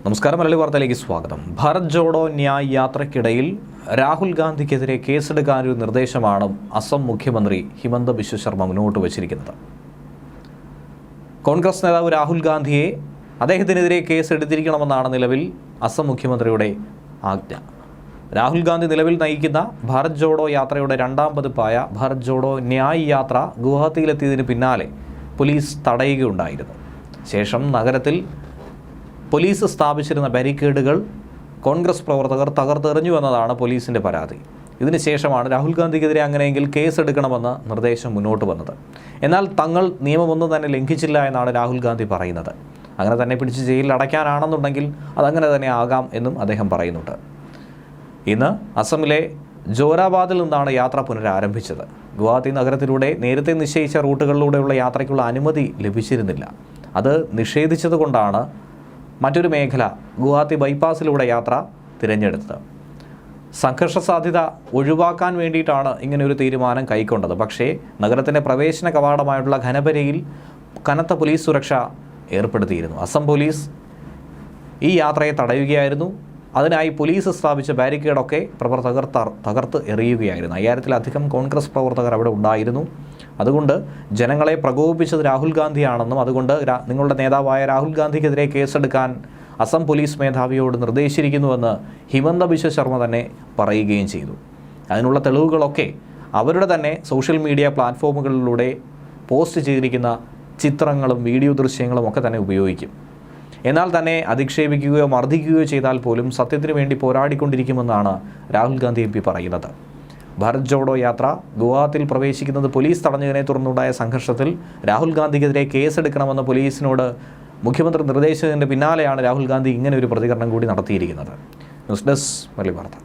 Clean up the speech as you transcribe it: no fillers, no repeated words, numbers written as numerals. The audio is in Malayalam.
നമസ്കാരം. മലയാളി വാർത്തയിലേക്ക് സ്വാഗതം. ഭാരത് ജോഡോ ന്യായ് യാത്രയ്ക്കിടയിൽ രാഹുൽ ഗാന്ധിക്കെതിരെ കേസെടുക്കാനൊരു നിർദ്ദേശമാണ് അസം മുഖ്യമന്ത്രി ഹിമന്ത ബിശ്വ ശർമ്മ മുന്നോട്ട് വച്ചിരിക്കുന്നത്. കോൺഗ്രസ് നേതാവ് രാഹുൽ ഗാന്ധിയെ അദ്ദേഹത്തിനെതിരെ കേസെടുത്തിരിക്കണമെന്നാണ് നിലവിൽ അസം മുഖ്യമന്ത്രിയുടെ ആജ്ഞ. രാഹുൽ ഗാന്ധി നിലവിൽ നയിക്കുന്ന ഭാരത് ജോഡോ യാത്രയുടെ രണ്ടാം പതിപ്പായ ഭാരത് ജോഡോ ന്യായ് യാത്ര ഗുവാഹത്തിയിലെത്തിയതിന് പിന്നാലെ പോലീസ് തടയുകയുണ്ടായിരുന്നു. ശേഷം നഗരത്തിൽ പോലീസ് സ്ഥാപിച്ചിരുന്ന ബാരിക്കേഡുകൾ കോൺഗ്രസ് പ്രവർത്തകർ തകർത്തെറിഞ്ഞുവെന്നതാണ് പോലീസിൻ്റെ പരാതി. ഇതിനുശേഷമാണ് രാഹുൽ ഗാന്ധിക്കെതിരെ അങ്ങനെയെങ്കിൽ കേസെടുക്കണമെന്ന് നിർദ്ദേശം മുന്നോട്ട് വന്നത്. എന്നാൽ തങ്ങൾ നിയമമൊന്നും തന്നെ ലംഘിച്ചില്ല എന്നാണ് രാഹുൽ ഗാന്ധി പറയുന്നത്. അങ്ങനെ തന്നെ പിടിച്ച് ജയിലിൽ അടയ്ക്കാനാണെന്നുണ്ടെങ്കിൽ അതങ്ങനെ തന്നെ ആകാം എന്നും അദ്ദേഹം പറയുന്നുണ്ട്. ഇന്ന് അസമിലെ ജോരാബാദിൽ നിന്നാണ് യാത്ര പുനരാരംഭിച്ചത്. ഗുവാഹത്തി നഗരത്തിലൂടെ നേരത്തെ നിശ്ചയിച്ച റൂട്ടുകളിലൂടെയുള്ള യാത്രയ്ക്കുള്ള അനുമതി ലഭിച്ചിരുന്നില്ല. അത് നിഷേധിച്ചതുകൊണ്ടാണ് മറ്റൊരു മേഖല ഗുവാഹത്തി ബൈപ്പാസിലൂടെ യാത്ര തിരഞ്ഞെടുത്തത്. സംഘർഷ സാധ്യത ഒഴിവാക്കാൻ വേണ്ടിയിട്ടാണ് ഇങ്ങനെയൊരു തീരുമാനം കൈക്കൊണ്ടത്. പക്ഷേ നഗരത്തിൻ്റെ പ്രവേശന കവാടമായിട്ടുള്ള ഘനപരയിൽ കനത്ത പോലീസ് സുരക്ഷ ഏർപ്പെടുത്തിയിരുന്നു. അസം പോലീസ് ഈ യാത്രയെ തടയുകയായിരുന്നു. അതിനായി പോലീസ് സ്ഥാപിച്ച ബാരിക്കേഡൊക്കെ പ്രവർത്തകർ തകർത്ത് എറിയുകയായിരുന്നു. 5000-ലധികം കോൺഗ്രസ് പ്രവർത്തകർ അവിടെ ഉണ്ടായിരുന്നു. അതുകൊണ്ട് ജനങ്ങളെ പ്രകോപിപ്പിച്ചത് രാഹുൽ ഗാന്ധിയാണെന്നും അതുകൊണ്ട് നിങ്ങളുടെ നേതാവായ രാഹുൽ ഗാന്ധിക്കെതിരെ കേസെടുക്കാൻ അസം പോലീസ് മേധാവിയോട് നിർദ്ദേശിച്ചിരിക്കുന്നുവെന്ന് ഹിമന്ത ബിശ്വ ശർമ്മ തന്നെ പറയുകയും ചെയ്തു. അതിനുള്ള തെളിവുകളൊക്കെ അവരുടെ തന്നെ സോഷ്യൽ മീഡിയ പ്ലാറ്റ്ഫോമുകളിലൂടെ പോസ്റ്റ് ചെയ്തിരിക്കുന്ന ചിത്രങ്ങളും വീഡിയോ ദൃശ്യങ്ങളും ഒക്കെ തന്നെ ഉപയോഗിക്കും. എന്നാൽ തന്നെ അധിക്ഷേപിക്കുകയോ മർദ്ദിക്കുകയോ ചെയ്താൽ പോലും സത്യത്തിന് വേണ്ടി പോരാടിക്കൊണ്ടിരിക്കുമെന്നാണ് രാഹുൽ ഗാന്ധി MP പറയുന്നത്. ഭാരത് ജോഡോ യാത്ര ഗുവാഹത്തിയിൽ പ്രവേശിക്കുന്നത് പോലീസ് തടഞ്ഞതിനെ തുടർന്നുണ്ടായ സംഘർഷത്തിൽ രാഹുൽ ഗാന്ധിക്കെതിരെ കേസെടുക്കണമെന്ന് പോലീസിനോട് മുഖ്യമന്ത്രി നിർദ്ദേശിച്ചതിൻ്റെ പിന്നാലെയാണ് രാഹുൽ ഗാന്ധി ഇങ്ങനെ ഒരു പ്രതികരണം കൂടി നടത്തിയിരിക്കുന്നത്. ന്യൂസ് ഡെസ്ക് മലയാളി വാർത്ത.